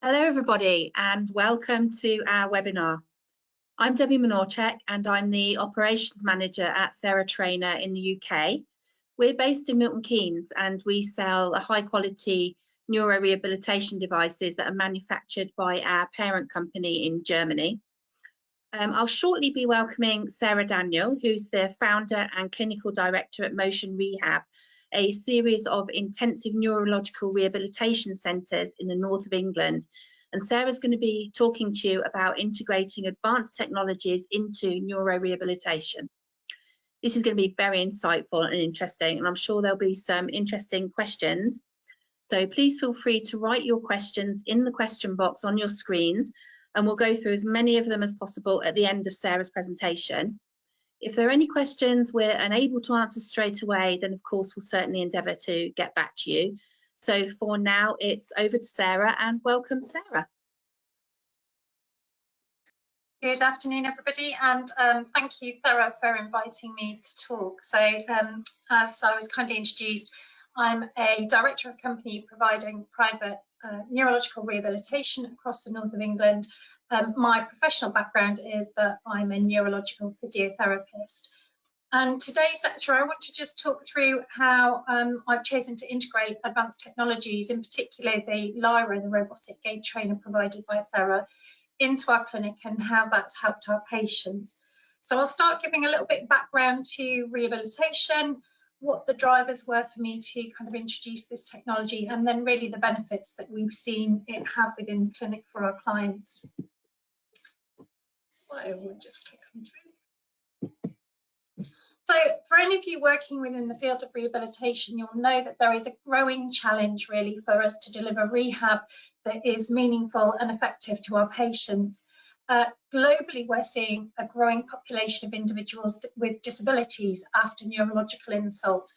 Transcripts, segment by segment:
Hello everybody and welcome to our webinar. I'm Debbie Menorchek and I'm the Operations Manager at THERA-Trainer in the UK. We're based in Milton Keynes and we sell a high quality neuro-rehabilitation devices that are manufactured by our parent company in Germany. I'll shortly be welcoming Sarah Daniel, who's the founder and clinical director at MOTIONrehab, a series of intensive neurological rehabilitation centres in the north of England. And Sarah's going to be talking to you about integrating advanced technologies into neuro-rehabilitation. This is going to be very insightful and interesting, and I'm sure there'll be some interesting questions. So please feel free to write your questions in the question box on your screens, and we'll go through as many of them as possible at the end of Sarah's presentation. If there are any questions we're unable to answer straight away, then of course we'll certainly endeavour to get back to you. So for now, it's over to Sarah, and welcome, Sarah. Good afternoon, everybody, and thank you, Thera, for inviting me to talk. So as I was kindly introduced, I'm a director of a company providing private neurological rehabilitation across the north of England. My professional background is that I'm a neurological physiotherapist. And today's lecture, I want to just talk through how I've chosen to integrate advanced technologies, in particular the LYRA, the robotic gait trainer provided by Thera, into our clinic and how that's helped our patients. So I'll start giving a little bit of background to rehabilitation, what the drivers were for me to kind of introduce this technology, and then really the benefits that we've seen it have within the clinic for our clients. So we'll just click on through. So for any of you working within the field of rehabilitation, you'll know that there is a growing challenge really for us to deliver rehab that is meaningful and effective to our patients. Globally, we're seeing a growing population of individuals with disabilities after neurological insult.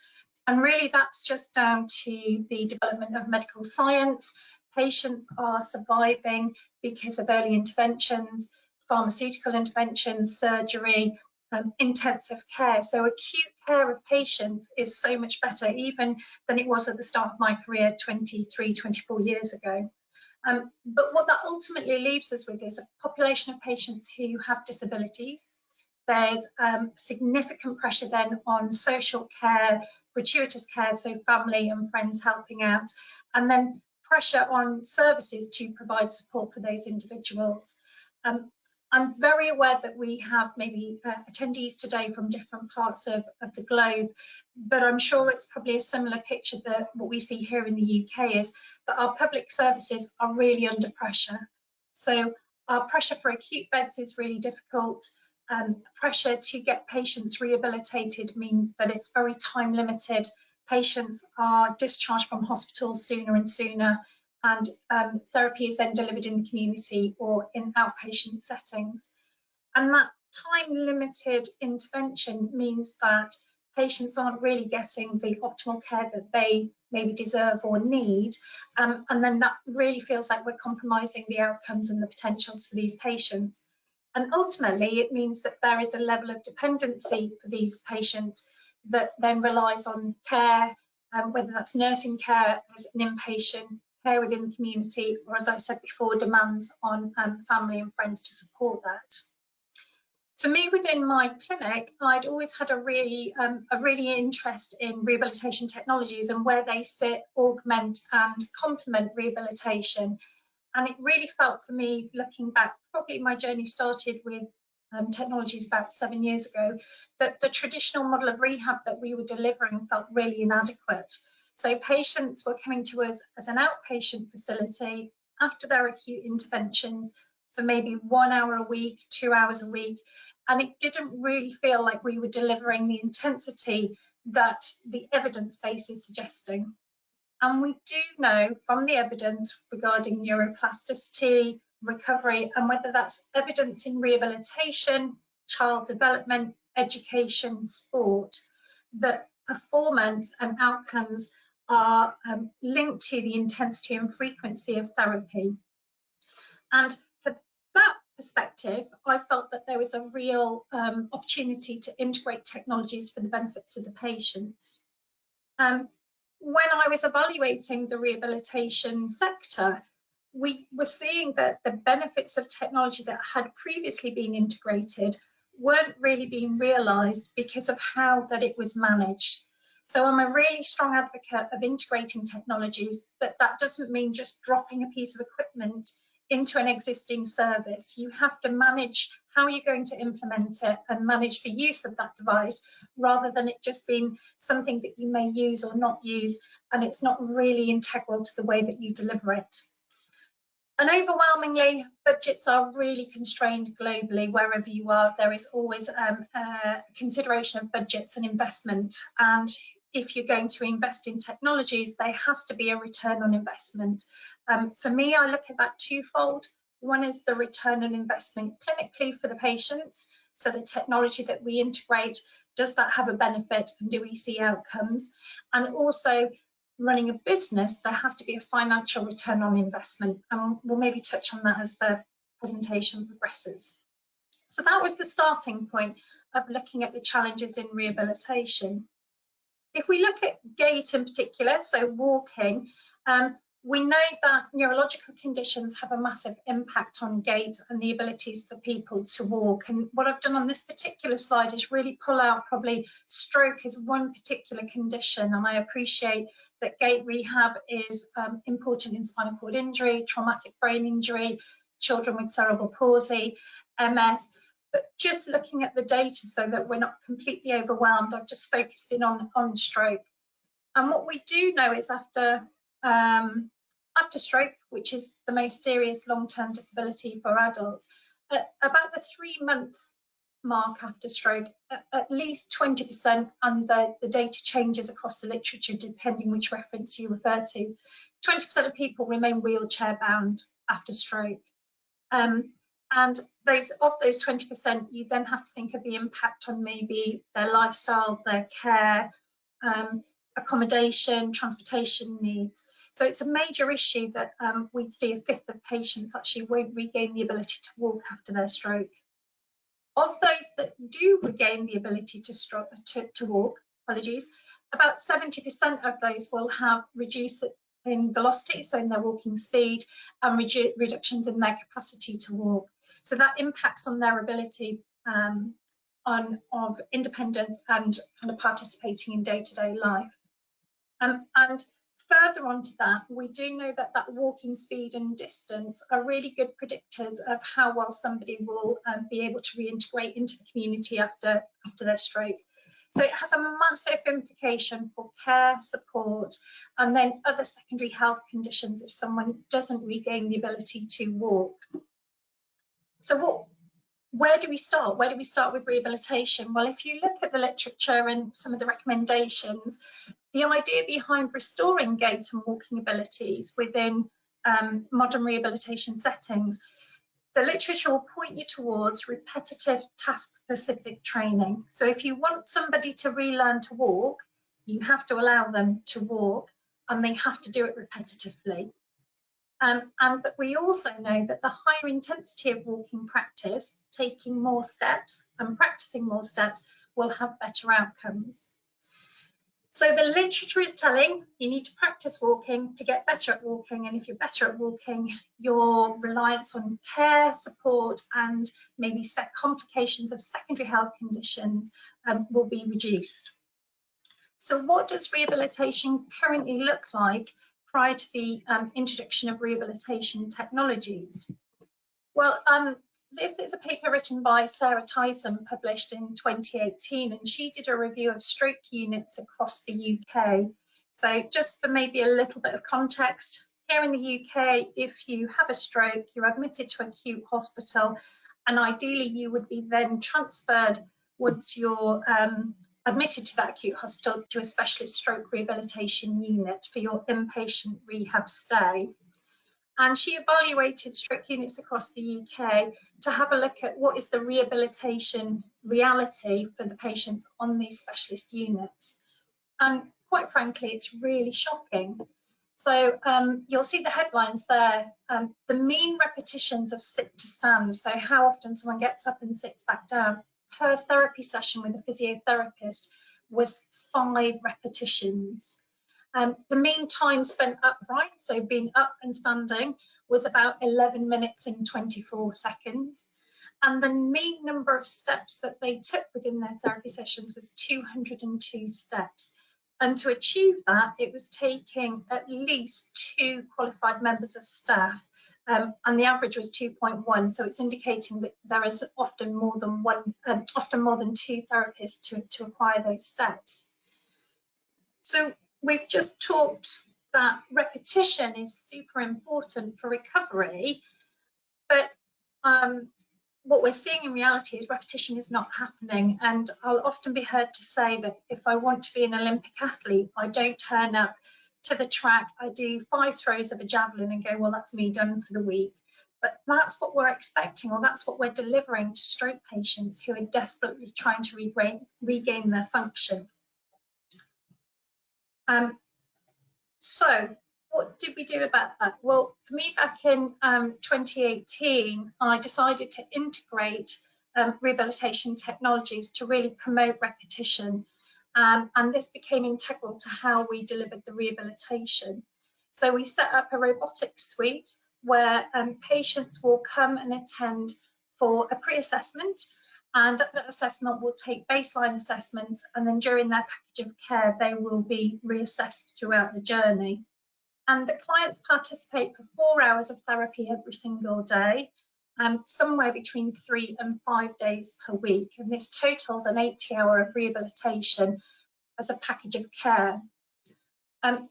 And really that's just down to the development of medical science. Patients are surviving because of early interventions, pharmaceutical interventions, surgery, intensive care. So acute care of patients is so much better even than it was at the start of my career 23, 24 years ago. But what that ultimately leaves us with is a population of patients who have disabilities. There's significant pressure then on social care, gratuitous care, so family and friends helping out, and then pressure on services to provide support for those individuals. I'm very aware that we have maybe attendees today from different parts of the globe, but I'm sure it's probably a similar picture that what we see here in the UK is that our public services are really under pressure. So our pressure for acute beds is really difficult. Pressure to get patients rehabilitated means that it's very time limited. Patients are discharged from hospitals sooner and sooner, and therapy is then delivered in the community or in outpatient settings. And that time-limited intervention means that patients aren't really getting the optimal care that they maybe deserve or need, and then that really feels like we're compromising the outcomes and the potentials for these patients. And ultimately, it means that there is a level of dependency for these patients that then relies on care, whether that's nursing care as an inpatient, care within the community, or as I said before, demands on family and friends to support that. For me, within my clinic, I'd always had a really interest in rehabilitation technologies and where they sit, augment and complement rehabilitation. And it really felt for me, looking back, probably my journey started with technologies about 7 years ago, that the traditional model of rehab that we were delivering felt really inadequate. So patients were coming to us as an outpatient facility after their acute interventions for maybe 1 hour a week, 2 hours a week, and it didn't really feel like we were delivering the intensity that the evidence base is suggesting. And we do know from the evidence regarding neuroplasticity, recovery, and whether that's evidence in rehabilitation, child development, education, sport, that performance and outcomes are linked to the intensity and frequency of therapy. And for that perspective, I felt that there was a real opportunity to integrate technologies for the benefits of the patients. When I was evaluating the rehabilitation sector, we were seeing that the benefits of technology that had previously been integrated weren't really being realised because of how that it was managed. So I'm a really strong advocate of integrating technologies, but that doesn't mean just dropping a piece of equipment into an existing service. You have to manage how you're going to implement it and manage the use of that device, rather than it just being something that you may use or not use, and it's not really integral to the way that you deliver it. And overwhelmingly, budgets are really constrained globally. Wherever you are, there is always consideration of budgets and investment. And if you're going to invest in technologies, there has to be a return on investment. For me, I look at that twofold. One is the return on investment clinically for the patients. So the technology that we integrate, does that have a benefit and do we see outcomes? And also, running a business, there has to be a financial return on investment, and we'll maybe touch on that as the presentation progresses. So that was the starting point of looking at the challenges in rehabilitation. If we look at gait in particular, so walking, we know that neurological conditions have a massive impact on gait and the abilities for people to walk. And what I've done on this particular slide is really pull out probably stroke as one particular condition. And I appreciate that gait rehab is important in spinal cord injury, traumatic brain injury, children with cerebral palsy, MS. But just looking at the data so that we're not completely overwhelmed, I've just focused in on stroke. And what we do know is after stroke, which is the most serious long-term disability for adults, about the 3-month mark after stroke, at least 20%, and the data changes across the literature depending which reference you refer to, 20% of people remain wheelchair bound after stroke. And of those 20%, you then have to think of the impact on maybe their lifestyle, their care, accommodation, transportation needs. So it's a major issue that we see a fifth of patients actually won't regain the ability to walk after their stroke. Of those that do regain the ability to walk, about 70% of those will have reduced in velocity, so in their walking speed, and reductions in their capacity to walk. So that impacts on their ability of independence and kind of participating in day-to-day life. And further on to that, we do know that walking speed and distance are really good predictors of how well somebody will be able to reintegrate into the community after their stroke. So it has a massive implication for care, support, and then other secondary health conditions if someone doesn't regain the ability to walk. So where do we start? Where do we start with rehabilitation? Well, if you look at the literature and some of the recommendations, the idea behind restoring gait and walking abilities within modern rehabilitation settings, the literature will point you towards repetitive task-specific training. So if you want somebody to relearn to walk, you have to allow them to walk, and they have to do it repetitively. And that we also know that the higher intensity of walking practice, taking more steps and practicing more steps, will have better outcomes. So the literature is telling you need to practice walking to get better at walking, and if you're better at walking, your reliance on care, support, and maybe complications of secondary health conditions will be reduced. So what does rehabilitation currently look like prior to the introduction of rehabilitation technologies? Well, this is a paper written by Sarah Tyson, published in 2018, and she did a review of stroke units across the UK. So just for maybe a little bit of context, here in the UK, if you have a stroke, you're admitted to acute hospital, and ideally you would be then transferred once you're admitted to that acute hospital to a specialist stroke rehabilitation unit for your inpatient rehab stay. And she evaluated stroke units across the UK to have a look at what is the rehabilitation reality for the patients on these specialist units. And quite frankly, it's really shocking. So you'll see the headlines there. The mean repetitions of sit to stand, so how often someone gets up and sits back down, per therapy session with a physiotherapist was 5 repetitions. The mean time spent upright, so being up and standing, was about 11 minutes and 24 seconds. And the mean number of steps that they took within their therapy sessions was 202 steps. And to achieve that, it was taking at least 2 qualified members of staff, and the average was 2.1. So it's indicating that there is often more than 2 therapists to acquire those steps. So we've just talked that repetition is super important for recovery, but what we're seeing in reality is repetition is not happening. And I'll often be heard to say that if I want to be an Olympic athlete, I don't turn up to the track, I do 5 throws of a javelin and go, well, that's me done for the week. But that's what we're expecting, or that's what we're delivering to stroke patients who are desperately trying to regain their function. So what did we do about that? Well, for me, back in 2018, I decided to integrate rehabilitation technologies to really promote repetition. And this became integral to how we delivered the rehabilitation. So we set up a robotic suite where patients will come and attend for a pre-assessment, and at that assessment we'll take baseline assessments, and then during their package of care they will be reassessed throughout the journey. And the clients participate for 4 hours of therapy every single day, somewhere between 3 and 5 days per week. And this totals an 80-hour of rehabilitation as a package of care.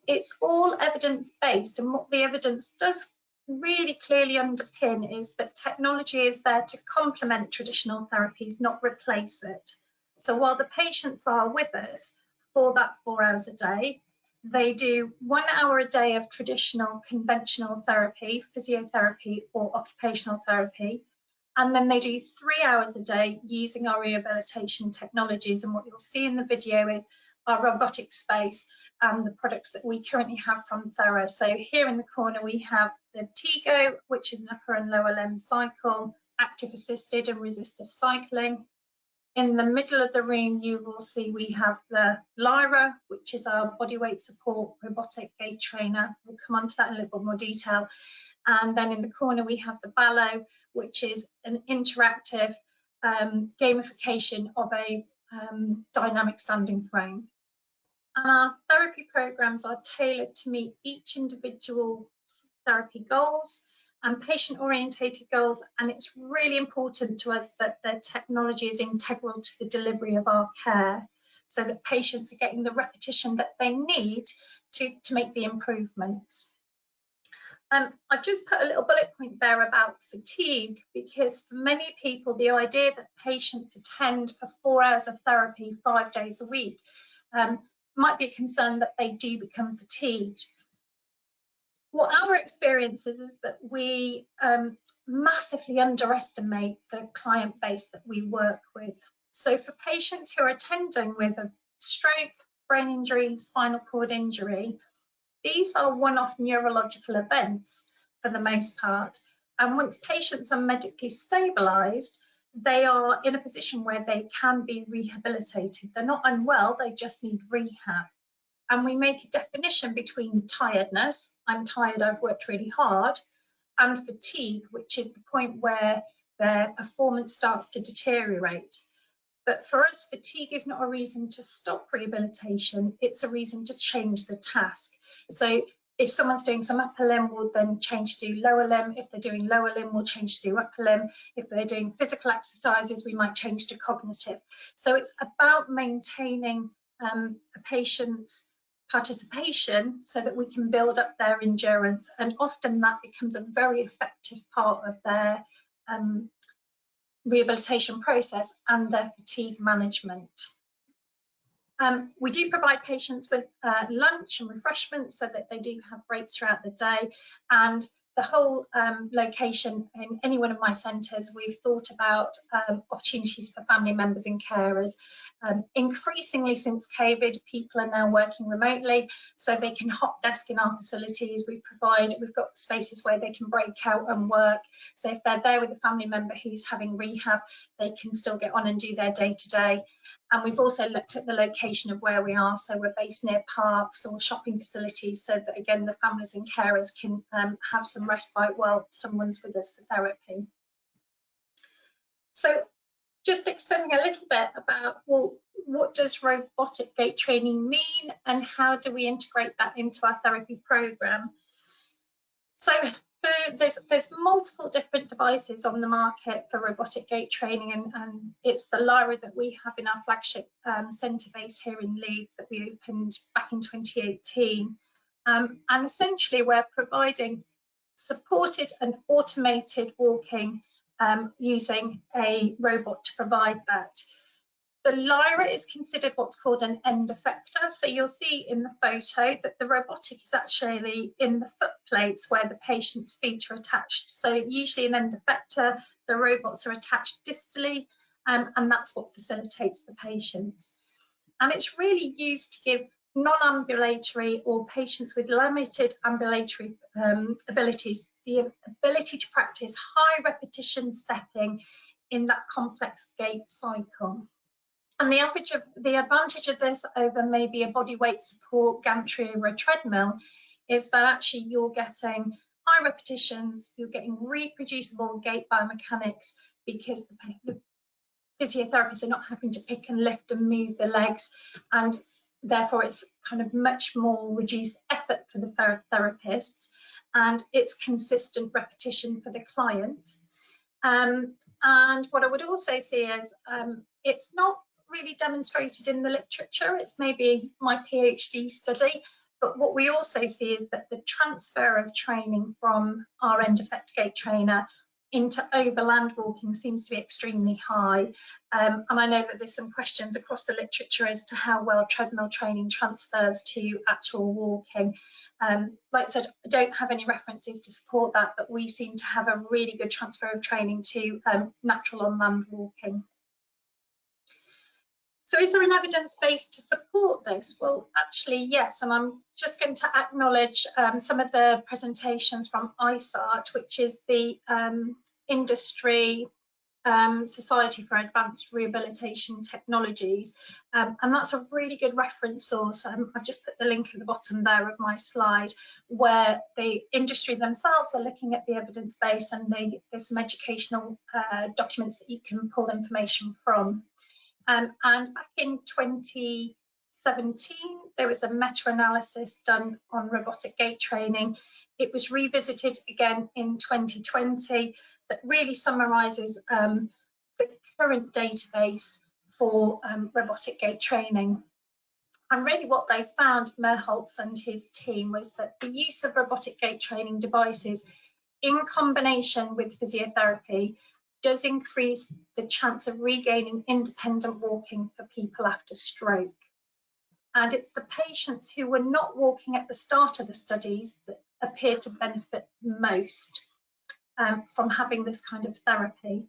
It's all evidence-based, and what the evidence does really clearly underpin is that technology is there to complement traditional therapies, not replace it. So while the patients are with us for that 4 hours a day, they do 1 hour a day of traditional conventional therapy, physiotherapy or occupational therapy, and then they do 3 hours a day using our rehabilitation technologies. And what you'll see in the video is our robotic space and the products that we currently have from THERA. So here in the corner we have the TEGO, which is an upper and lower limb cycle, active assisted and resistive cycling. In the middle of the room, you will see we have the Lyra, which is our bodyweight support robotic gait trainer. We'll come on to that in a little bit more detail. And then in the corner, we have the Ballo, which is an interactive gamification of a dynamic standing frame. And our therapy programs are tailored to meet each individual therapy goals and patient-orientated goals, and it's really important to us that the technology is integral to the delivery of our care, so that patients are getting the repetition that they need to make the improvements. I've just put a little bullet point there about fatigue, because for many people the idea that patients attend for 4 hours of therapy 5 days a week might be a concern that they do become fatigued. What our experience is that we massively underestimate the client base that we work with. So for patients who are attending with a stroke, brain injury, spinal cord injury, these are one-off neurological events for the most part. And once patients are medically stabilised, they are in a position where they can be rehabilitated. They're not unwell, they just need rehab. And we make a definition between tiredness, I'm tired, I've worked really hard, and fatigue, which is the point where their performance starts to deteriorate. But for us, fatigue is not a reason to stop rehabilitation, it's a reason to change the task. So if someone's doing some upper limb, we'll then change to do lower limb. If they're doing lower limb, we'll change to do upper limb. If they're doing physical exercises, we might change to cognitive. So it's about maintaining a patient's participation so that we can build up their endurance, and often that becomes a very effective part of their rehabilitation process and their fatigue management. We do provide patients with lunch and refreshments so that they do have breaks throughout the day, and the whole location in any one of my centres, we've thought about opportunities for family members and carers. Increasingly since COVID, people are now working remotely, so they can hot desk in our facilities. We've got spaces where they can break out and work. So if they're there with a family member who's having rehab, they can still get on and do their day-to-day. And we've also looked at the location of where we are. So we're based near parks or shopping facilities, so that again, the families and carers can have some respite while someone's with us for therapy. So just extending a little bit about, well, what does robotic gait training mean and how do we integrate that into our therapy program? So there's multiple different devices on the market for robotic gait training, and it's the LYRA that we have in our flagship centre base here in Leeds that we opened back in 2018. And essentially we're providing supported and automated walking using a robot to provide that. The LYRA is considered what's called an end effector. So you'll see in the photo that the robotic is actually in the foot plates where the patient's feet are attached. So usually an end effector, the robots are attached distally, and that's what facilitates the patients. And it's really used to give non-ambulatory or patients with limited ambulatory abilities the ability to practice high repetition stepping in that complex gait cycle. And the advantage of this over maybe a body weight support gantry or a treadmill is that actually you're getting high repetitions, you're getting reproducible gait biomechanics, because the physiotherapists are not having to pick and lift and move the legs, and therefore it's kind of much more reduced effort for the therapists, and it's consistent repetition for the client. And what I would also see is it's not really demonstrated in the literature. It's maybe my PhD study, but what we also see is that the transfer of training from our end effect gait trainer into overland walking seems to be extremely high. And I know that there's some questions across the literature as to how well treadmill training transfers to actual walking. Like I said, I don't have any references to support that, but we seem to have a really good transfer of training to natural on land walking. So is there an evidence base to support this? Well, actually, yes, and I'm just going to acknowledge some of the presentations from ISART, which is the industry Society for Advanced Rehabilitation Technologies, and that's a really good reference source. I've just put the link at the bottom there of my slide, where the industry themselves are looking at the evidence base, and there's some educational documents that you can pull information from. And back in 2017, there was a meta-analysis done on robotic gait training. It was revisited again in 2020 that really summarises the current database for robotic gait training. And really what they found, Merholtz and his team, was that the use of robotic gait training devices in combination with physiotherapy does increase the chance of regaining independent walking for people after stroke. And it's the patients who were not walking at the start of the studies that appear to benefit most from having this kind of therapy.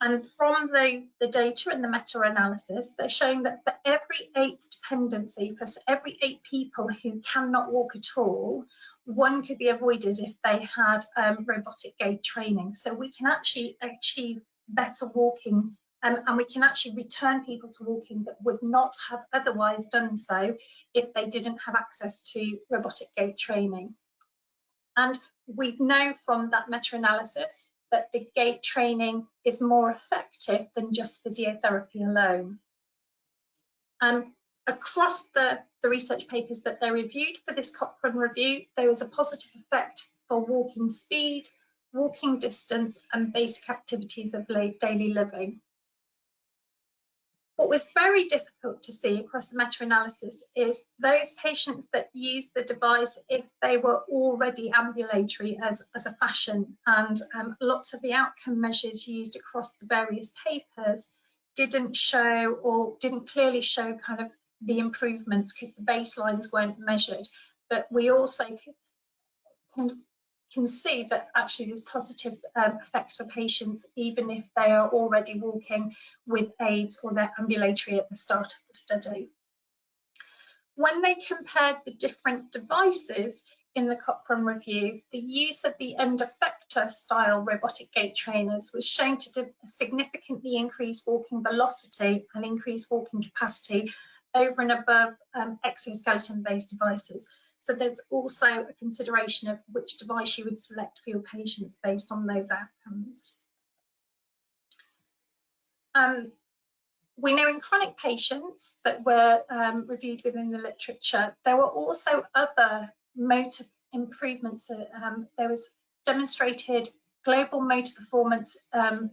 And from the data and the meta-analysis, they're showing that for every 8 dependency, for every 8 people who cannot walk at all, 1 could be avoided if they had robotic gait training. So we can actually achieve better walking, and we can actually return people to walking that would not have otherwise done so if they didn't have access to robotic gait training. And we know from that meta-analysis that the gait training is more effective than just physiotherapy alone. Across the research papers that they reviewed for this Cochrane review, there was a positive effect for walking speed, walking distance, and basic activities of daily living. What was very difficult to see across the meta-analysis is those patients that used the device if they were already ambulatory as a fashion, and lots of the outcome measures used across the various papers didn't show, or didn't clearly show, kind of the improvements because the baselines weren't measured. But we also can see that actually there's positive effects for patients even if they are already walking with aids or they're ambulatory at the start of the study. When they compared the different devices, in the Cochrane review, the use of the end effector style robotic gait trainers was shown to significantly increase walking velocity and increase walking capacity over and above exoskeleton-based devices. So there's also a consideration of which device you would select for your patients based on those outcomes. We know in chronic patients that were reviewed within the literature, there were also other motor improvements. There was demonstrated global motor performance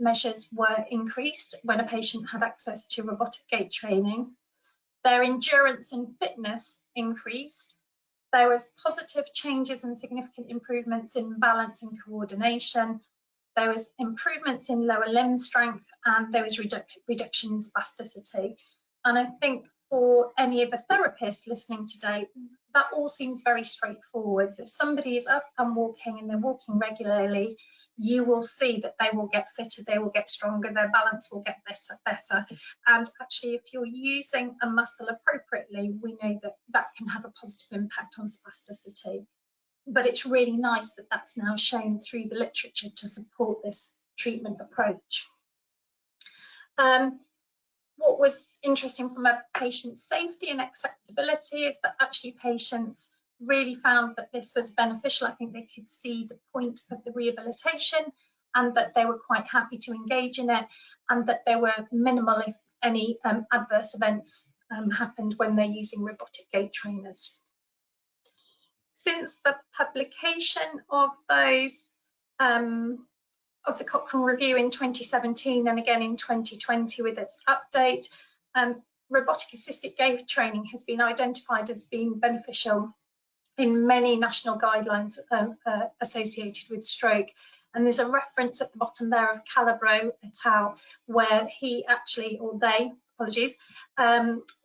measures were increased when a patient had access to robotic gait training. Their endurance and fitness increased. There was positive changes and significant improvements in balance and coordination. There was improvements in lower limb strength, and there was reduction in spasticity. And I think for any of the therapists listening today, that all seems very straightforward. So if somebody is up and walking and they're walking regularly, you will see that they will get fitter, they will get stronger, their balance will get better. And actually, if you're using a muscle appropriately, we know that that can have a positive impact on spasticity. But it's really nice that that's now shown through the literature to support this treatment approach. What was interesting from a patient safety and acceptability is that actually patients really found that this was beneficial. I think they could see the point of the rehabilitation and that they were quite happy to engage in it, and that there were minimal, if any, adverse events happened when they're using robotic gait trainers. Since the publication of those of the Cochrane review in 2017 and again in 2020 with its update, robotic assisted gait training has been identified as being beneficial in many national guidelines associated with stroke. And there's a reference at the bottom there of Calabro et al, where he actually, or they, apologies,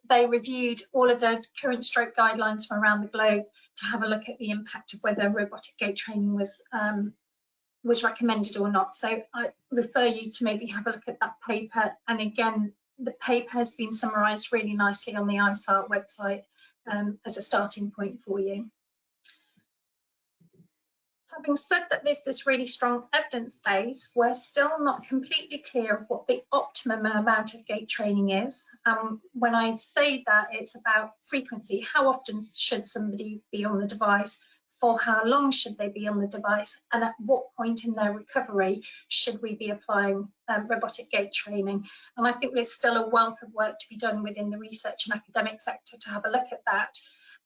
they reviewed all of the current stroke guidelines from around the globe to have a look at the impact of whether robotic gait training was recommended or not. So I refer you to maybe have a look at that paper. And again, the paper has been summarised really nicely on the ISART website as a starting point for you. Having said that there's this really strong evidence base, we're still not completely clear of what the optimum amount of gait training is. When I say that, it's about frequency. How often should somebody be on the device? For how long should they be on the device? And at what point in their recovery should we be applying robotic gait training? And I think there's still a wealth of work to be done within the research and academic sector to have a look at that.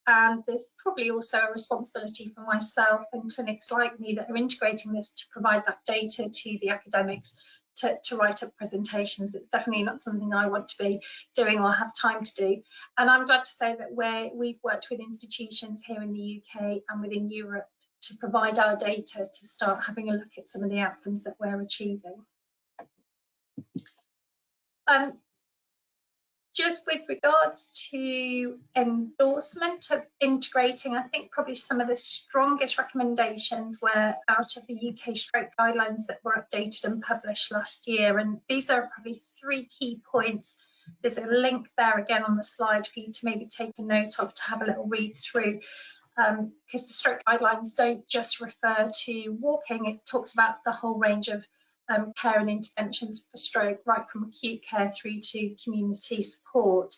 And there's probably also a responsibility for myself and clinics like me that are integrating this to provide that data to the academics to write up presentations. It's definitely not something I want to be doing or have time to do. And I'm glad to say that we've worked with institutions here in the UK and within Europe to provide our data to start having a look at some of the outcomes that we're achieving. Just with regards to endorsement of integrating, I think probably some of the strongest recommendations were out of the UK stroke guidelines that were updated and published last year. And these are probably 3 key points. There's a link there again on the slide for you to maybe take a note of to have a little read through, because the stroke guidelines don't just refer to walking, it talks about the whole range of care and interventions for stroke, right from acute care through to community support.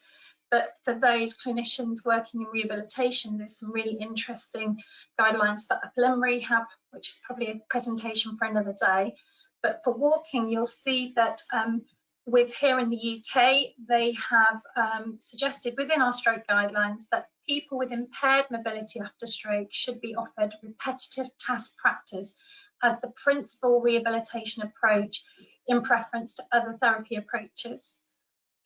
But for those clinicians working in rehabilitation, there's some really interesting guidelines for upper limb rehab, which is probably a presentation for another day. But for walking, you'll see that with here in the UK, they have suggested within our stroke guidelines that people with impaired mobility after stroke should be offered repetitive task practice as the principal rehabilitation approach in preference to other therapy approaches.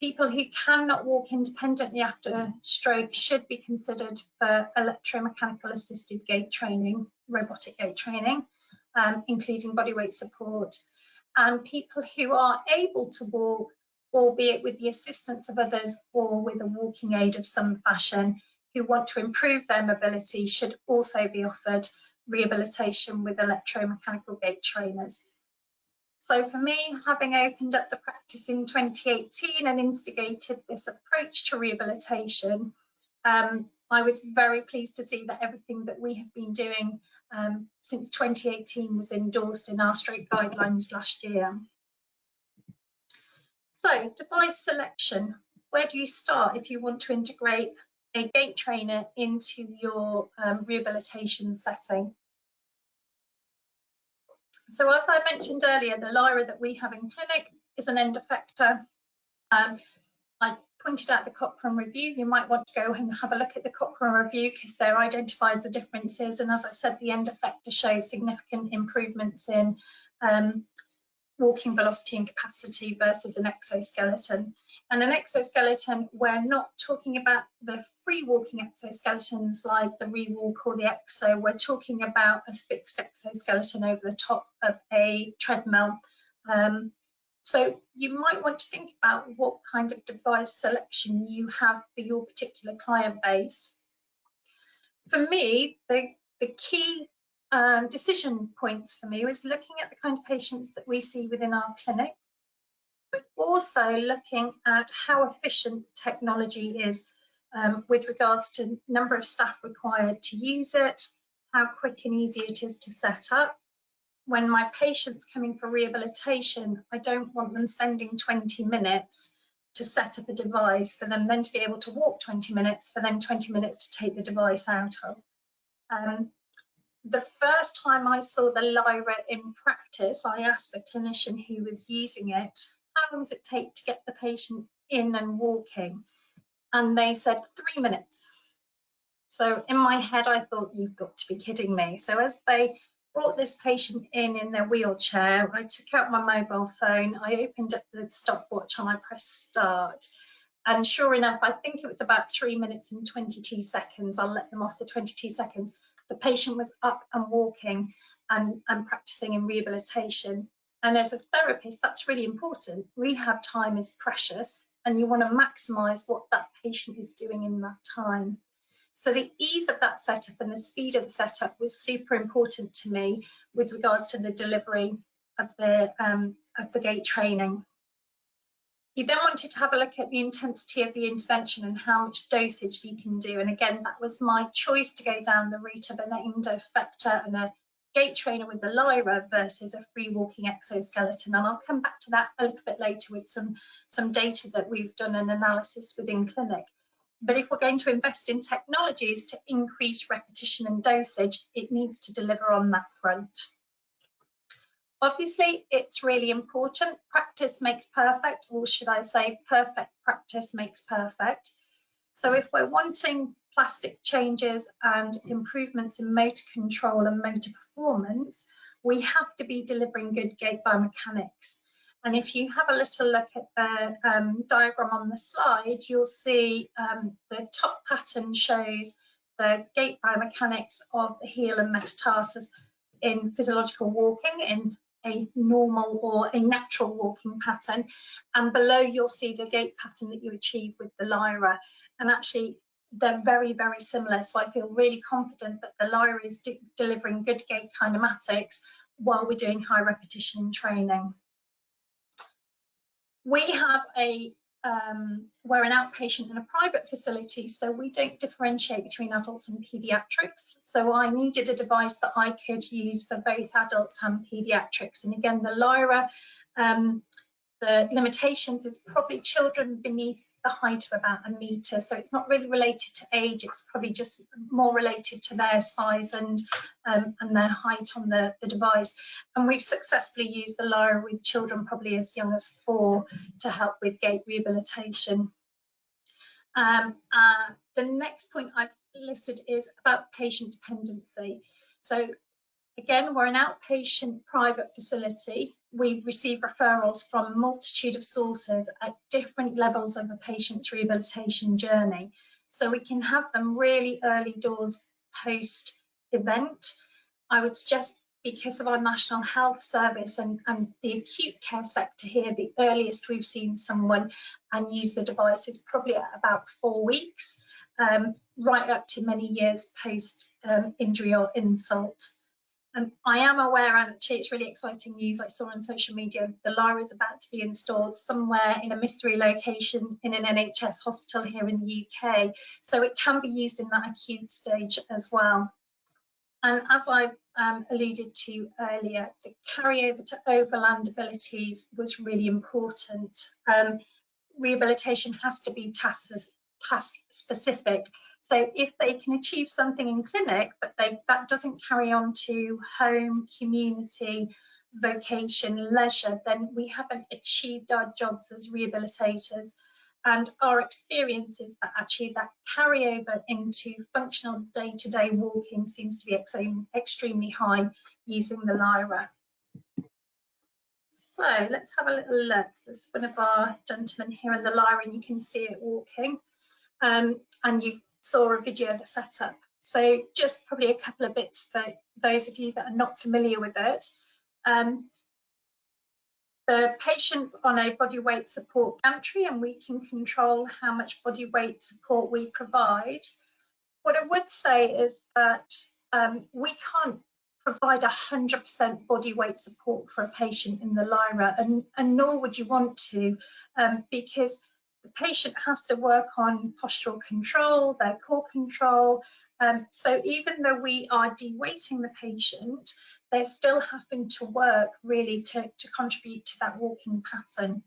People who cannot walk independently after stroke should be considered for electromechanical assisted gait training, robotic gait training, including bodyweight support. And people who are able to walk, albeit with the assistance of others or with a walking aid of some fashion, who want to improve their mobility should also be offered rehabilitation with electromechanical gait trainers. So for me, having opened up the practice in 2018 and instigated this approach to rehabilitation, I was very pleased to see that everything that we have been doing since 2018 was endorsed in our stroke guidelines last year. So, device selection. Where do you start if you want to integrate a gait trainer into your rehabilitation setting? So, as I mentioned earlier, the Lyra that we have in clinic is an end effector. I pointed out the Cochrane review. You might want to go and have a look at the Cochrane review because there identifies the differences. And as I said, the end effector shows significant improvements in walking velocity and capacity versus an exoskeleton. And an exoskeleton, we're not talking about the free walking exoskeletons like the Rewalk or the Exo. We're talking about a fixed exoskeleton over the top of a treadmill. So you might want to think about what kind of device selection you have for your particular client base. For me, the key decision points for me was looking at the kind of patients that we see within our clinic, but also looking at how efficient technology is with regards to number of staff required to use it, how quick and easy it is to set up. When my patient's coming for rehabilitation, I don't want them spending 20 minutes to set up a device for them then to be able to walk 20 minutes, for then 20 minutes to take the device out of. The first time I saw the Lyra in practice, I asked the clinician who was using it, how long does it take to get the patient in and walking? And they said 3 minutes. So in my head, I thought, you've got to be kidding me. So as they brought this patient in their wheelchair, I took out my mobile phone, I opened up the stopwatch and I pressed start. And sure enough, I think it was about 3 minutes and 22 seconds. I'll let them off the 22 seconds. The patient was up and walking and practicing in rehabilitation. And as a therapist, that's really important. Rehab time is precious and you want to maximise what that patient is doing in that time. So the ease of that setup and the speed of the setup was super important to me with regards to the delivery of the gait training. You then wanted to have a look at the intensity of the intervention and how much dosage you can do. And again, that was my choice to go down the route of an end effector and a gait trainer with the Lyra versus a free walking exoskeleton. And I'll come back to that a little bit later with some data that we've done an analysis within clinic. But if we're going to invest in technologies to increase repetition and dosage, it needs to deliver on that front. Obviously, it's really important. Practice makes perfect, or should I say perfect practice makes perfect. So if we're wanting plastic changes and improvements in motor control and motor performance, we have to be delivering good gait biomechanics. And if you have a little look at the diagram on the slide, you'll see the top pattern shows the gait biomechanics of the heel and metatarsus in physiological walking in a normal or a natural walking pattern, and below you'll see the gait pattern that you achieve with the Lyra. And actually they're very, very similar, so I feel really confident that the Lyra is delivering good gait kinematics while we're doing high repetition training. We have we're an outpatient in a private facility, so we don't differentiate between adults and paediatrics. So I needed a device that I could use for both adults and paediatrics. And again, the Lyra, the limitations is probably children beneath the height of about 1 metre. So it's not really related to age, it's probably just more related to their size and their height on the device. And we've successfully used the Lyra with children probably as young as 4 to help with gait rehabilitation. The next point I've listed is about patient dependency. So again, we're an outpatient private facility. We receive referrals from a multitude of sources at different levels of a patient's rehabilitation journey. So we can have them really early doors post-event. I would suggest, because of our National Health Service and the acute care sector here, the earliest we've seen someone and use the device is probably at about 4 weeks, right up to many years post injury or insult. I am aware, and actually it's really exciting news I saw on social media, the Lyra is about to be installed somewhere in a mystery location in an NHS hospital here in the UK. So it can be used in that acute stage as well. And as I've alluded to earlier, the carryover to overland abilities was really important. Rehabilitation has to be task specific. So if they can achieve something in clinic, but that doesn't carry on to home, community, vocation, leisure, then we haven't achieved our jobs as rehabilitators. And our experience is that actually that carryover into functional day-to-day walking seems to be extremely high using the Lyra. So let's have a little look. There's one of our gentlemen here in the Lyra, and you can see it walking. And you saw a video of the setup. So just probably a couple of bits for those of you that are not familiar with it. The patient's on a body weight support gantry, and we can control how much body weight support we provide. What I would say is that we can't provide 100% body weight support for a patient in the Lyra, and nor would you want to, because the patient has to work on postural control, their core control. So even though we are de-weighting the patient, they're still having to work really to contribute to that walking pattern.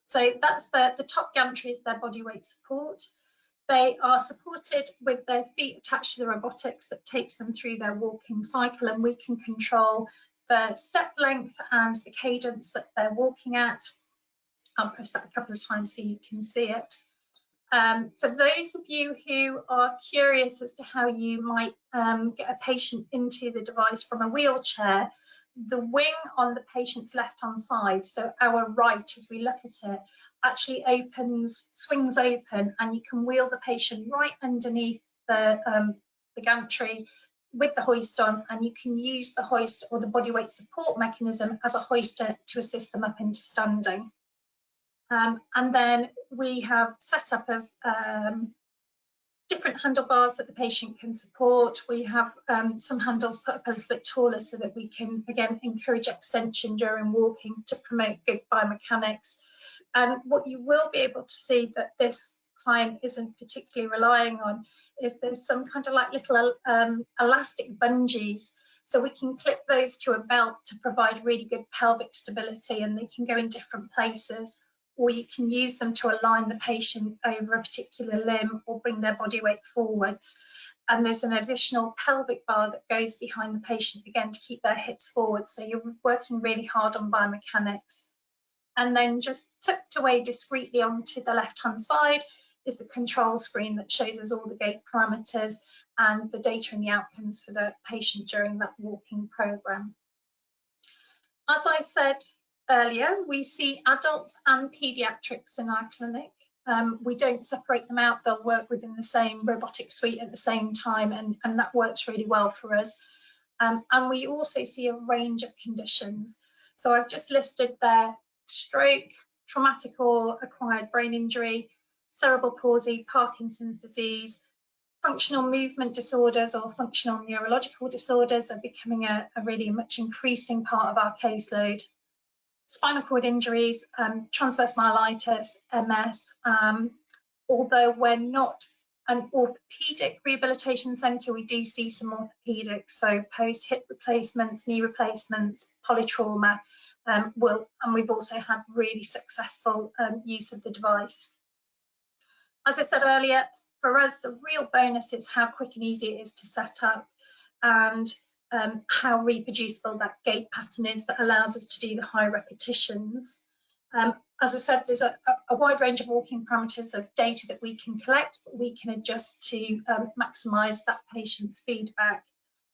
So that's the top gantry is their body weight support. They are supported with their feet attached to the robotics that takes them through their walking cycle, and we can control the step length and the cadence that they're walking at. I'll press that a couple of times so you can see it. For those of you who are curious as to how you might get a patient into the device from a wheelchair, the wing on the patient's left-hand side, so our right as we look at it, actually swings open, and you can wheel the patient right underneath the gantry with the hoist on, and you can use the hoist or the body weight support mechanism as a hoister to assist them up into standing. And then we have set up of different handlebars that the patient can support. We have some handles put up a little bit taller so that we can, again, encourage extension during walking to promote good biomechanics. And what you will be able to see that this client isn't particularly relying on is there's some kind of like little elastic bungees. So we can clip those to a belt to provide really good pelvic stability, and they can go in different places. Or you can use them to align the patient over a particular limb or bring their body weight forwards. And there's an additional pelvic bar that goes behind the patient, again, to keep their hips forward. So you're working really hard on biomechanics. And then just tucked away discreetly onto the left-hand side is the control screen that shows us all the gait parameters and the data and the outcomes for the patient during that walking program. As I said earlier, we see adults and paediatrics in our clinic. We don't separate them out. They'll work within the same robotic suite at the same time, and that works really well for us. And we also see a range of conditions. So I've just listed there stroke, traumatic or acquired brain injury, cerebral palsy, Parkinson's disease, functional movement disorders or functional neurological disorders are becoming a really much increasing part of our caseload. Spinal cord injuries, transverse myelitis, MS, although we're not an orthopaedic rehabilitation centre, we do see some orthopaedics, so post-hip replacements, knee replacements, polytrauma, and we've also had really successful use of the device. As I said earlier, for us, the real bonus is how quick and easy it is to set up, and how reproducible that gait pattern is that allows us to do the high repetitions. As I said, there's a wide range of walking parameters of data that we can collect, but we can adjust to maximise that patient's feedback.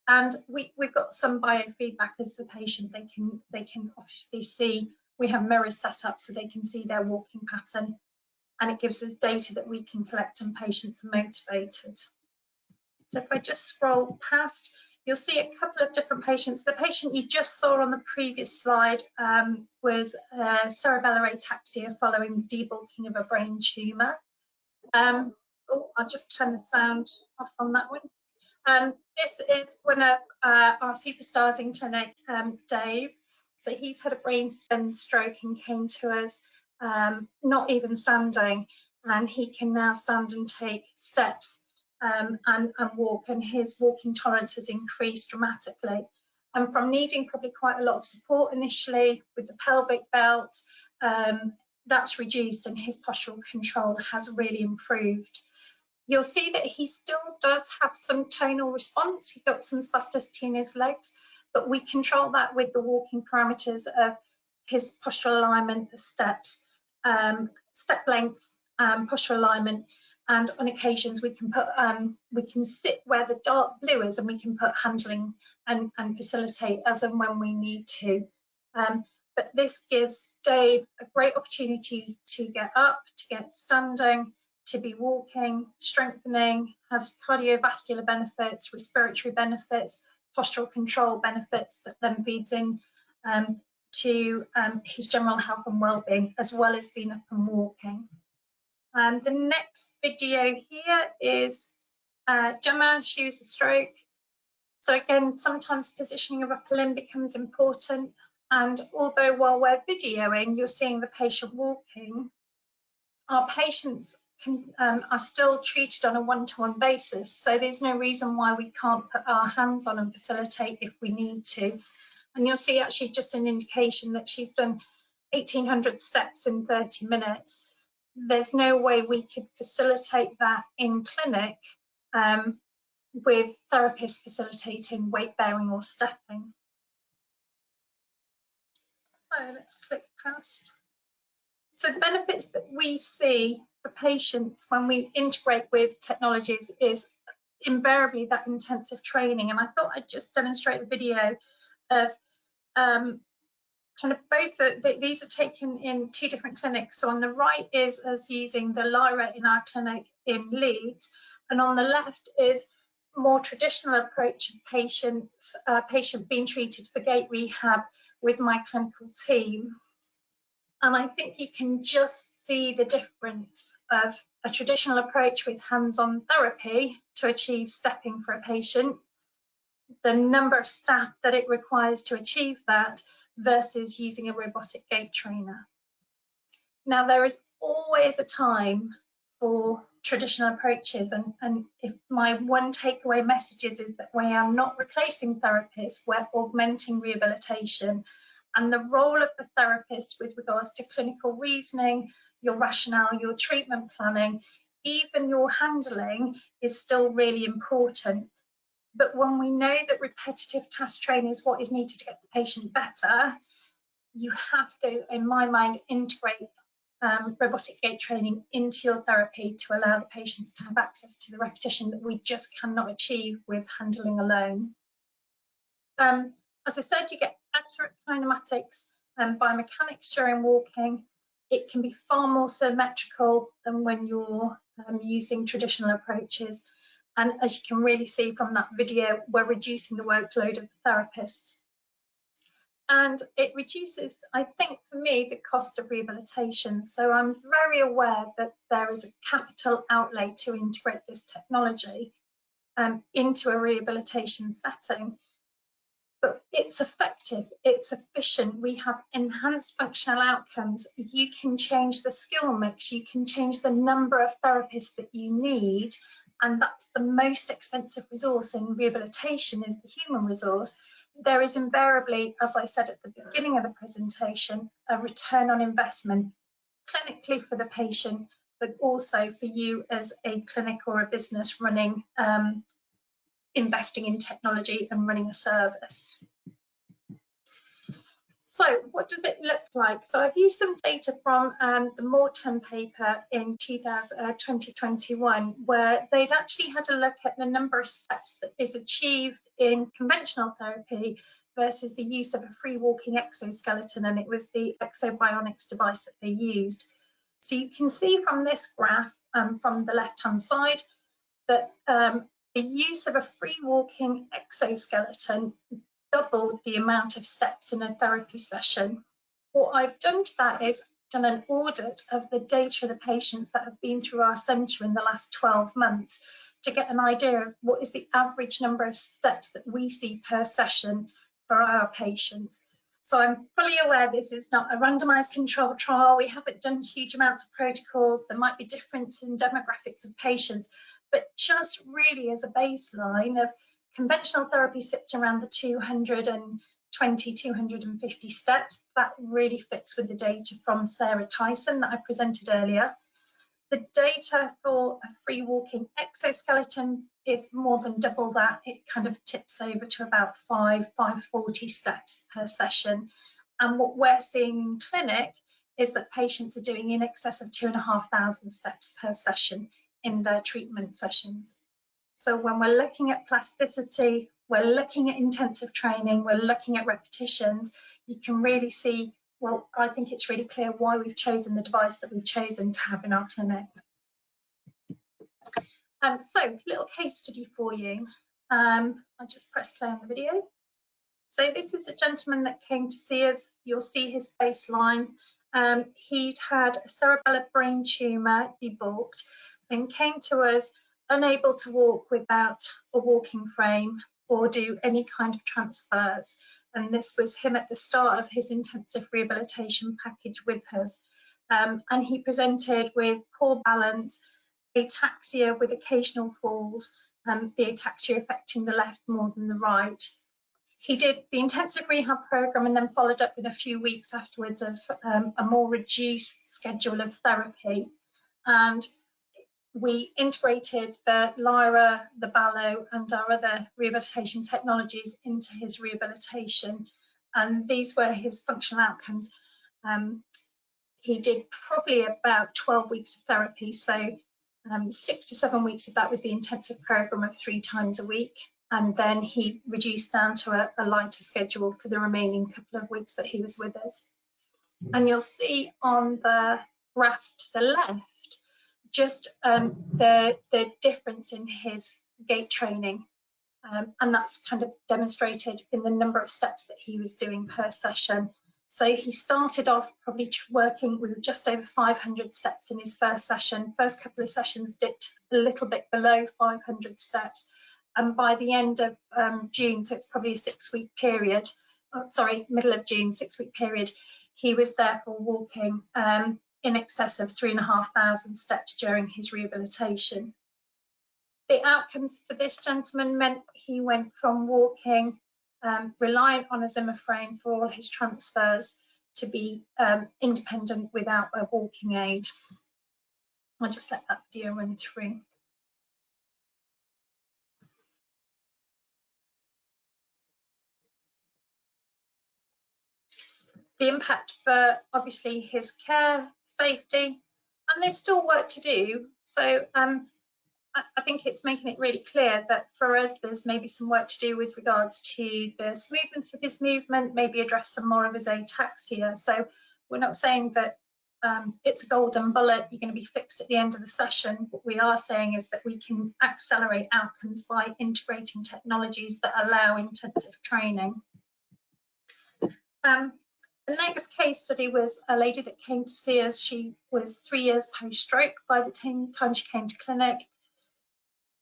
And we've got some biofeedback as the patient. They can obviously see, we have mirrors set up so they can see their walking pattern, and it gives us data that we can collect, and patients are motivated. So if I just scroll past, you'll see a couple of different patients. The patient you just saw on the previous slide was cerebellar ataxia following debulking of a brain tumour. Oh, I'll just turn the sound off on that one. This is one of our superstars in clinic, Dave. So he's had a brainstem stroke and came to us not even standing, and he can now stand and take steps and walk, and his walking tolerance has increased dramatically. And from needing probably quite a lot of support initially with the pelvic belt, that's reduced, and his postural control has really improved. You'll see that he still does have some tonal response. He got some spasticity in his legs, but we control that with the walking parameters of his postural alignment, the steps, step length, postural alignment, and on occasions we can put we can sit where the dark blue is, and we can put handling and facilitate as and when we need to. But this gives Dave a great opportunity to get up, to get standing, to be walking, strengthening, has cardiovascular benefits, respiratory benefits, postural control benefits that then feeds in to his general health and well-being, as well as being up and walking. The next video here is Gemma. She was a stroke. So again, sometimes positioning of upper limb becomes important. And although while we're videoing, you're seeing the patient walking, our patients are still treated on a one-to-one basis. So there's no reason why we can't put our hands on and facilitate if we need to. And you'll see actually just an indication that she's done 1,800 steps in 30 minutes. There's no way we could facilitate that in clinic with therapists facilitating weight bearing or stepping. So let's click past. So the benefits that we see for patients when we integrate with technologies is invariably that intensive training. And I thought I'd just demonstrate a video of kind of both. These are taken in two different clinics. So on the right is us using the Lyra in our clinic in Leeds, and on the left is more traditional approach of patient being treated for gait rehab with my clinical team. And I think you can just see the difference of a traditional approach with hands-on therapy to achieve stepping for a patient, the number of staff that it requires to achieve that, versus using a robotic gait trainer. Now, there is always a time for traditional approaches, and if my one takeaway message is that we are not replacing therapists, we're augmenting rehabilitation. And the role of the therapist with regards to clinical reasoning, your rationale, your treatment planning, even your handling is still really important. But when we know that repetitive task training is what is needed to get the patient better, you have to, in my mind, integrate robotic gait training into your therapy to allow the patients to have access to the repetition that we just cannot achieve with handling alone. As I said, you get accurate kinematics and biomechanics during walking. It can be far more symmetrical than when you're using traditional approaches. And as you can really see from that video, we're reducing the workload of the therapists. And it reduces, I think, for me, the cost of rehabilitation. So I'm very aware that there is a capital outlay to integrate this technology into a rehabilitation setting. But it's effective, it's efficient, we have enhanced functional outcomes. You can change the skill mix, you can change the number of therapists that you need, and that's the most expensive resource in rehabilitation, is the human resource. There is invariably, as I said at the beginning of the presentation, a return on investment, clinically for the patient, but also for you as a clinic or a business running, investing in technology and running a service. So what does it look like? So I've used some data from the Morton paper in 2021, where they'd actually had a look at the number of steps that is achieved in conventional therapy versus the use of a free walking exoskeleton, and it was the Exobionics device that they used. So you can see from this graph from the left-hand side that the use of a free walking exoskeleton doubled the amount of steps in a therapy session. What I've done to that is done an audit of the data of the patients that have been through our centre in the last 12 months to get an idea of what is the average number of steps that we see per session for our patients. So I'm fully aware this is not a randomised controlled trial. We haven't done huge amounts of protocols. There might be difference in demographics of patients, but just really as a baseline of conventional therapy sits around the 220, 250 steps. That really fits with the data from Sarah Tyson that I presented earlier. The data for a free walking exoskeleton is more than double that. It kind of tips over to about 540 steps per session. And what we're seeing in clinic is that patients are doing in excess of 2,500 steps per session in their treatment sessions. So when we're looking at plasticity, we're looking at intensive training, we're looking at repetitions, you can really see, well, I think it's really clear why we've chosen the device that we've chosen to have in our clinic. So, little case study for you. I'll just press play on the video. So this is a gentleman that came to see us. You'll see his baseline. He'd had a cerebellar brain tumour debulked and came to us unable to walk without a walking frame or do any kind of transfers. And this was him at the start of his intensive rehabilitation package with us. And he presented with poor balance, ataxia with occasional falls, the ataxia affecting the left more than the right. He did the intensive rehab program and then followed up with a few weeks afterwards of a more reduced schedule of therapy. And we integrated the Lyra, the Ballo, and our other rehabilitation technologies into his rehabilitation. And these were his functional outcomes. He did probably about 12 weeks of therapy. So 6 to 7 weeks of that was the intensive program of 3 times a week. And then he reduced down to a lighter schedule for the remaining couple of weeks that he was with us. And you'll see on the graph to the left, just the difference in his gait training. And that's kind of demonstrated in the number of steps that he was doing per session. So he started off probably working, we were just over 500 steps in his first session. First couple of sessions dipped a little bit below 500 steps. And by the end of June, so it's probably a 6-week period, middle of June, 6-week period, he was therefore walking in excess of 3,500 steps during his rehabilitation. The outcomes for this gentleman meant he went from walking reliant on a Zimmer frame for all his transfers to be independent without a walking aid. I'll just let that video run through. The impact for obviously his care, safety, and there's still work to do. So I think it's making it really clear that for us, there's maybe some work to do with regards to the smoothness of his movement, maybe address some more of his ataxia. So we're not saying that it's a golden bullet, you're going to be fixed at the end of the session. What we are saying is that we can accelerate outcomes by integrating technologies that allow intensive training. The next case study was a lady that came to see us. She was 3 years post-stroke by the time she came to clinic.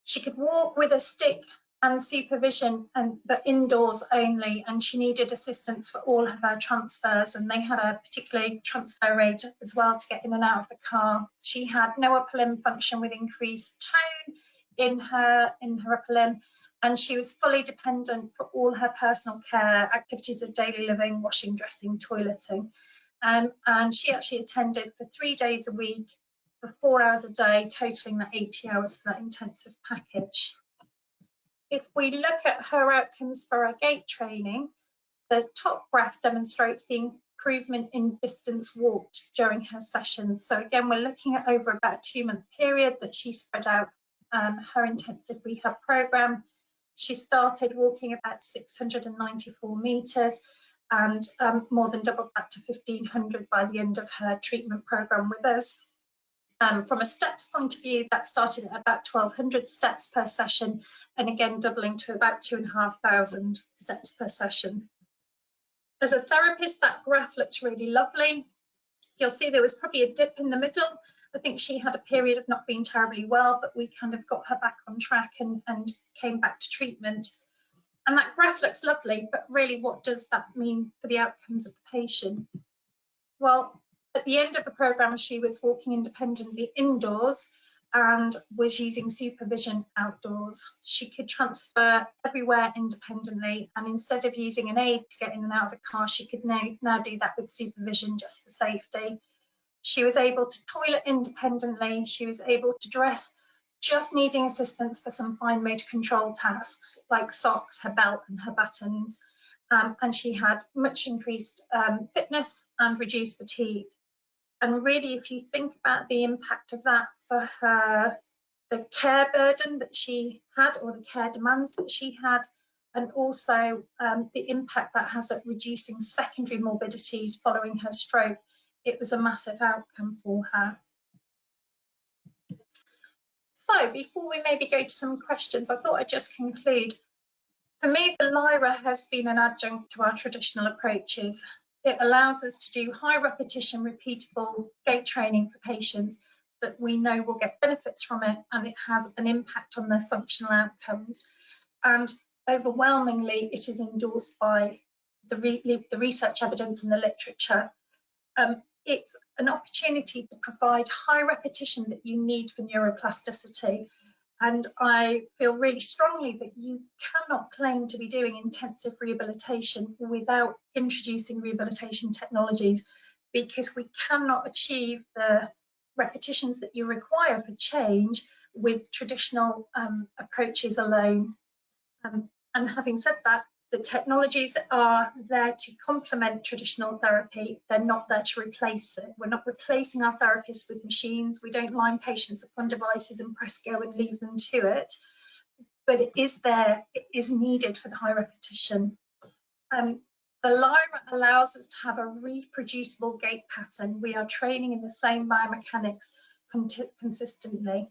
She could walk with a stick and supervision, but indoors only, and she needed assistance for all of her transfers, and they had a particular transfer aid as well to get in and out of the car. She had no upper limb function with increased tone in her upper limb, and she was fully dependent for all her personal care, activities of daily living, washing, dressing, toileting. And she actually attended for 3 days a week for 4 hours a day, totaling that 80 hours for that intensive package. If we look at her outcomes for her gait training, the top graph demonstrates the improvement in distance walked during her sessions. So again, we're looking at over about a 2-month period that she spread out her intensive rehab program. She started walking about 694 meters and more than doubled that to 1,500 by the end of her treatment program with us. From a steps point of view, that started at about 1,200 steps per session, and again doubling to about 2,500 steps per session. As a therapist, that graph looks really lovely. You'll see there was probably a dip in the middle. I think she had a period of not being terribly well, but we kind of got her back on track and came back to treatment. And that graph looks lovely, but really what does that mean for the outcomes of the patient? Well, at the end of the programme, she was walking independently indoors and was using supervision outdoors. She could transfer everywhere independently, and instead of using an aid to get in and out of the car, she could now do that with supervision just for safety. She was able to toilet independently. She was able to dress, just needing assistance for some fine motor control tasks like socks, her belt and her buttons. And she had much increased fitness and reduced fatigue. And really, if you think about the impact of that for her, the care burden that she had or the care demands that she had, and also the impact that has at reducing secondary morbidities following her stroke, it was a massive outcome for her. So before we maybe go to some questions, I thought I'd just conclude. For me, the Lyra has been an adjunct to our traditional approaches. It allows us to do high repetition, repeatable gait training for patients that we know will get benefits from it, and it has an impact on their functional outcomes. And overwhelmingly, it is endorsed by the research evidence and the literature. It's an opportunity to provide high repetition that you need for neuroplasticity. And I feel really strongly that you cannot claim to be doing intensive rehabilitation without introducing rehabilitation technologies, because we cannot achieve the repetitions that you require for change with traditional approaches alone. And having said that, the technologies are there to complement traditional therapy. They're not there to replace it. We're not replacing our therapists with machines. We don't line patients up on devices and press go and leave them to it. But it is there, it is needed for the high repetition. The Lyra allows us to have a reproducible gait pattern. We are training in the same biomechanics consistently.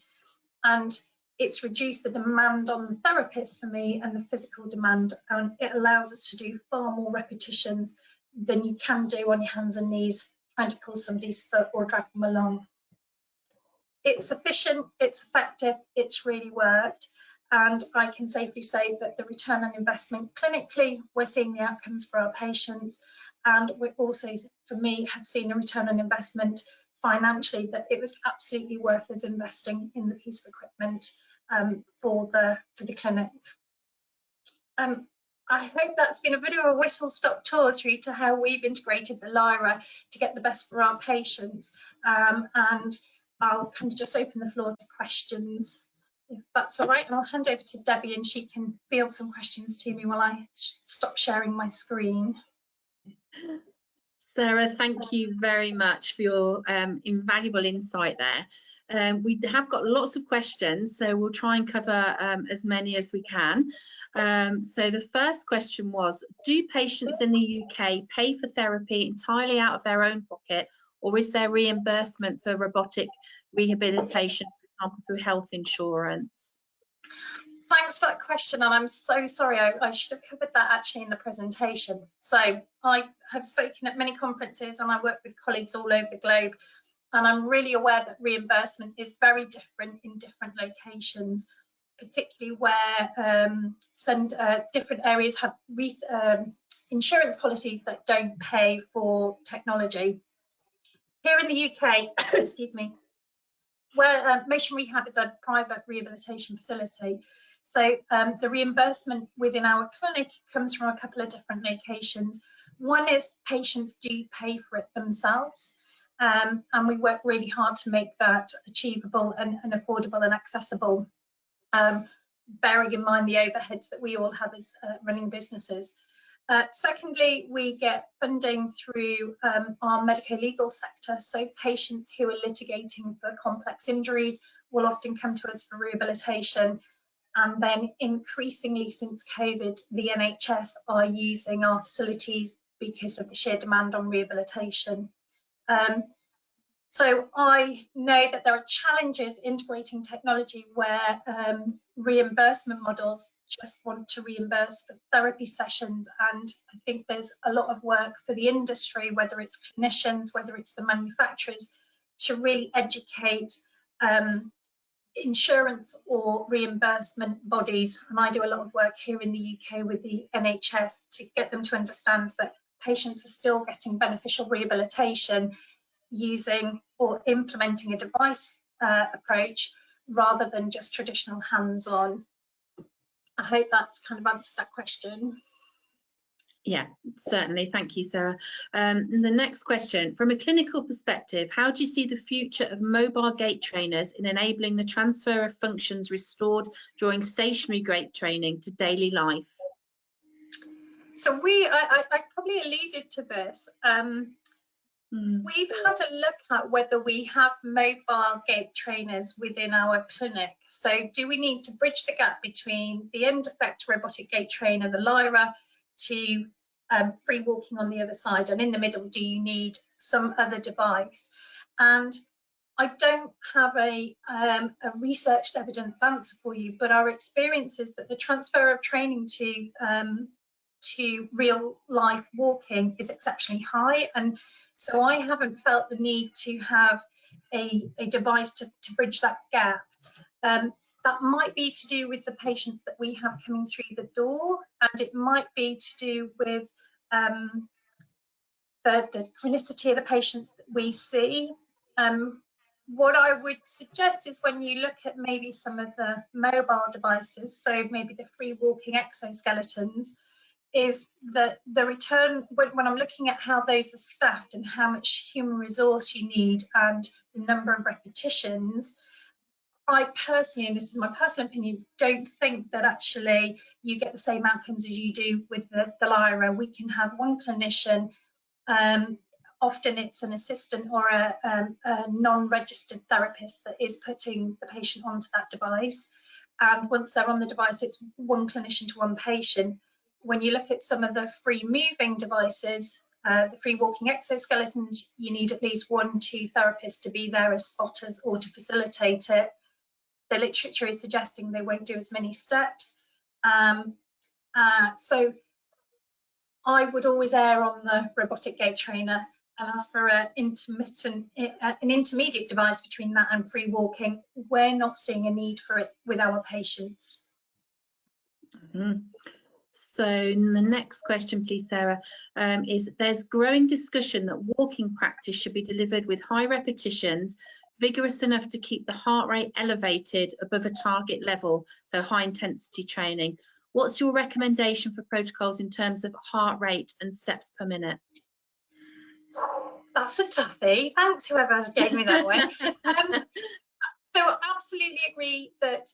And it's reduced the demand on the therapist for me and the physical demand, and it allows us to do far more repetitions than you can do on your hands and knees trying to pull somebody's foot or drag them along. It's efficient, it's effective, it's really worked, and I can safely say that the return on investment clinically, we're seeing the outcomes for our patients, and we also, for me, have seen a return on investment financially that it was absolutely worth us investing in the piece of equipment for the clinic. I hope that's been a bit of a whistle-stop tour through to how we've integrated the Lyra to get the best for our patients, and I'll kind of just open the floor to questions, if that's all right, and I'll hand over to Debbie and she can field some questions to me while I stop sharing my screen. Sarah, thank you very much for your invaluable insight there. We have got lots of questions, so we'll try and cover as many as we can. So the first question was, do patients in the UK pay for therapy entirely out of their own pocket, or is there reimbursement for robotic rehabilitation, for example, through health insurance? Thanks for that question, and I'm so sorry, I should have covered that actually in the presentation. So I have spoken at many conferences and I work with colleagues all over the globe, and I'm really aware that reimbursement is very different in different locations, particularly where different areas have insurance policies that don't pay for technology. Here in the UK, excuse me, where MOTIONrehab is a private rehabilitation facility, so the reimbursement within our clinic comes from a couple of different locations. One is patients do pay for it themselves, and we work really hard to make that achievable and affordable and accessible, bearing in mind the overheads that we all have as running businesses. Secondly, we get funding through our medico-legal sector, so patients who are litigating for complex injuries will often come to us for rehabilitation. And then increasingly since COVID, the NHS are using our facilities because of the sheer demand on rehabilitation. So I know that there are challenges integrating technology where reimbursement models just want to reimburse for therapy sessions, and I think there's a lot of work for the industry, whether it's clinicians, whether it's the manufacturers, to really educate insurance or reimbursement bodies. And I do a lot of work here in the UK with the NHS to get them to understand that patients are still getting beneficial rehabilitation using or implementing a device approach rather than just traditional hands-on. I hope that's kind of answered that question. Yeah, certainly. Thank you, Sarah. The next question, from a clinical perspective, how do you see the future of mobile gait trainers in enabling the transfer of functions restored during stationary gait training to daily life? So I probably alluded to this. We've had a look at whether we have mobile gait trainers within our clinic. So do we need to bridge the gap between the end effector robotic gait trainer, the Lyra, to free walking on the other side, and in the middle do you need some other device? And I don't have a researched evidence answer for you, but our experience is that the transfer of training to real life walking is exceptionally high, and so I haven't felt the need to have a device to bridge that gap. That might be to do with the patients that we have coming through the door, and it might be to do with the chronicity of the patients that we see. What I would suggest is when you look at maybe some of the mobile devices, so maybe the free walking exoskeletons, is that the return, when I'm looking at how those are staffed and how much human resource you need and the number of repetitions, I personally, and this is my personal opinion, don't think that actually you get the same outcomes as you do with the Lyra. We can have one clinician, often it's an assistant or a non-registered therapist that is putting the patient onto that device. And once they're on the device, it's one clinician to one patient. When you look at some of the free moving devices, the free walking exoskeletons, you need at least 1-2 therapists to be there as spotters or to facilitate it. The literature is suggesting they won't do as many steps. So I would always err on the robotic gait trainer. And as for an intermediate device between that and free walking, we're not seeing a need for it with our patients. So the next question, please, Sarah, is there's growing discussion that walking practice should be delivered with high repetitions, vigorous enough to keep the heart rate elevated above a target level, so high intensity training. What's your recommendation for protocols in terms of heart rate and steps per minute? That's a toughie. Thanks, whoever gave me that one. So absolutely agree that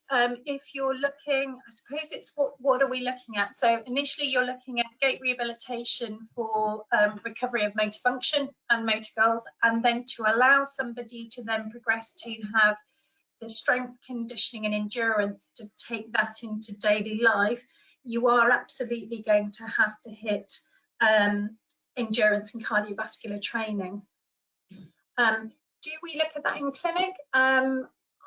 if you're looking, I suppose it's what are we looking at? So initially you're looking at gait rehabilitation for recovery of motor function and motor goals, and then to allow somebody to then progress to have the strength, conditioning and endurance to take that into daily life, you are absolutely going to have to hit endurance and cardiovascular training. Do we look at that in clinic?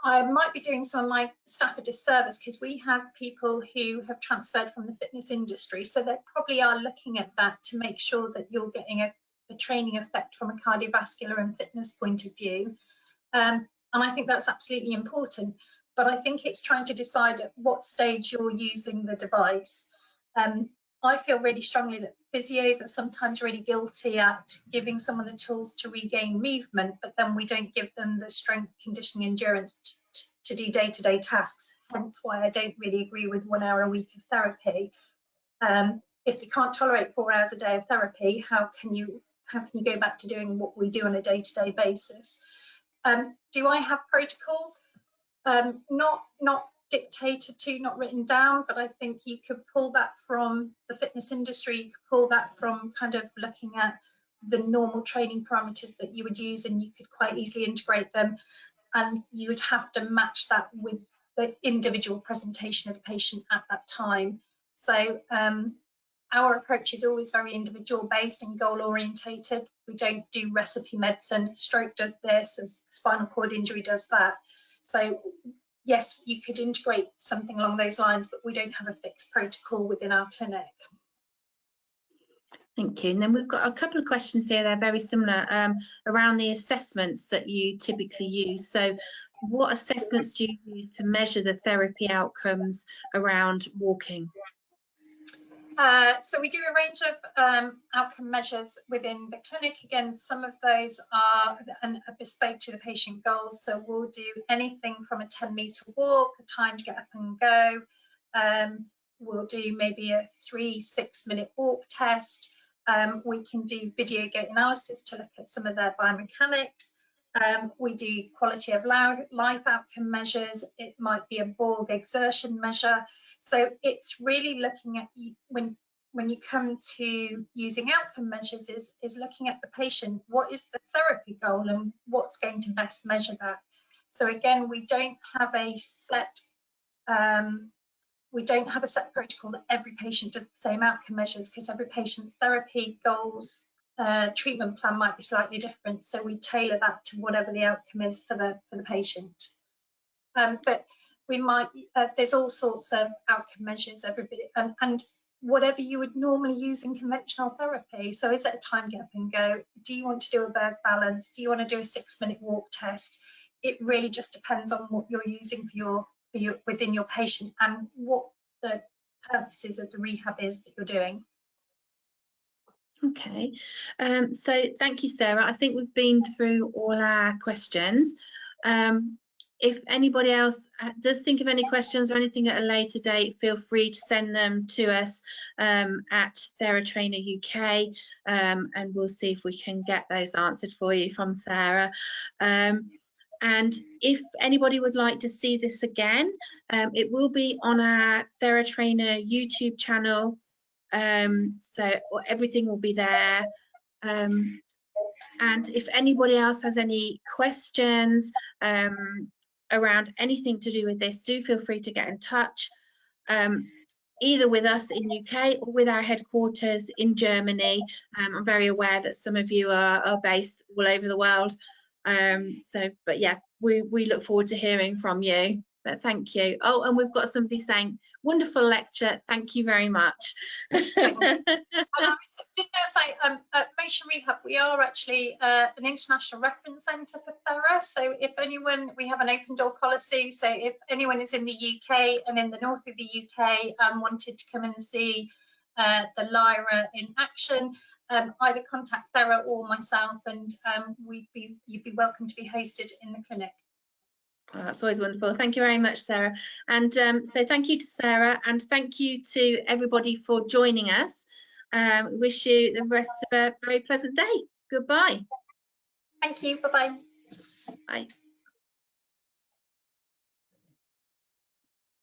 I might be doing some of my staff a disservice because we have people who have transferred from the fitness industry, so they probably are looking at that to make sure that you're getting a training effect from a cardiovascular and fitness point of view. And I think that's absolutely important, but I think it's trying to decide at what stage you're using the device. I feel really strongly that physios are sometimes really guilty at giving someone the tools to regain movement, but then we don't give them the strength, conditioning, endurance to do day-to-day tasks. Hence why I don't really agree with 1 hour a week of therapy. If they can't tolerate 4 hours a day of therapy, how can you go back to doing what we do on a day-to-day basis? Do I have protocols? Not dictated to, not written down, but I think you could pull that from the fitness industry, you could pull that from kind of looking at the normal training parameters that you would use, and you could quite easily integrate them, and you would have to match that with the individual presentation of the patient at that time. So our approach is always very individual based and goal orientated. We don't do recipe medicine. Stroke does this, as spinal cord injury does that. So yes, you could integrate something along those lines, but we don't have a fixed protocol within our clinic. Thank you. And then we've got a couple of questions here. They're very similar around the assessments that you typically use. So what assessments do you use to measure the therapy outcomes around walking? So we do a range of outcome measures within the clinic. Again, some of those are bespoke to the patient goals. So we'll do anything from a 10-meter walk, a time to get up and go. We'll do maybe a 3 6-minute walk test. We can do video gait analysis to look at some of their biomechanics. We do quality of life outcome measures. It might be a Borg exertion measure. So it's really looking at, when you come to using outcome measures, is looking at the patient. What is the therapy goal and what's going to best measure that? So again, we don't have a set protocol that every patient does the same outcome measures, because every patient's therapy goals, treatment plan might be slightly different. So we tailor that to whatever the outcome is for the patient. But we might, there's all sorts of outcome measures, and whatever you would normally use in conventional therapy. So is it a time get up and go? Do you want to do a berg balance? Do you want to do a 6-minute walk test? It really just depends on what you're using for within your patient and what the purposes of the rehab is that you're doing. Okay, so thank you, Sarah. I think we've been through all our questions. If anybody else does think of any questions or anything at a later date, feel free to send them to us at THERA-Trainer UK, and we'll see if we can get those answered for you from Sarah. And if anybody would like to see this again, it will be on our THERA-Trainer YouTube channel. So everything will be there. And if anybody else has any questions around anything to do with this, do feel free to get in touch, either with us in UK or with our headquarters in Germany. I'm very aware that some of you are based all over the world. But yeah, we look forward to hearing from you. But thank you. Oh, and we've got somebody saying, wonderful lecture. Thank you very much. And I was just going to say, at MOTIONrehab, we are actually an international reference centre for THERA. So if anyone, we have an open door policy. So if anyone is in the UK and in the north of the UK and wanted to come and see the LYRA in action, either contact THERA or myself, and you'd be welcome to be hosted in the clinic. Oh, that's always wonderful. Thank you very much, Sarah. And so thank you to Sarah, and thank you to everybody for joining us. Wish you the rest of a very pleasant day. Goodbye. Thank you. Bye-bye. Bye.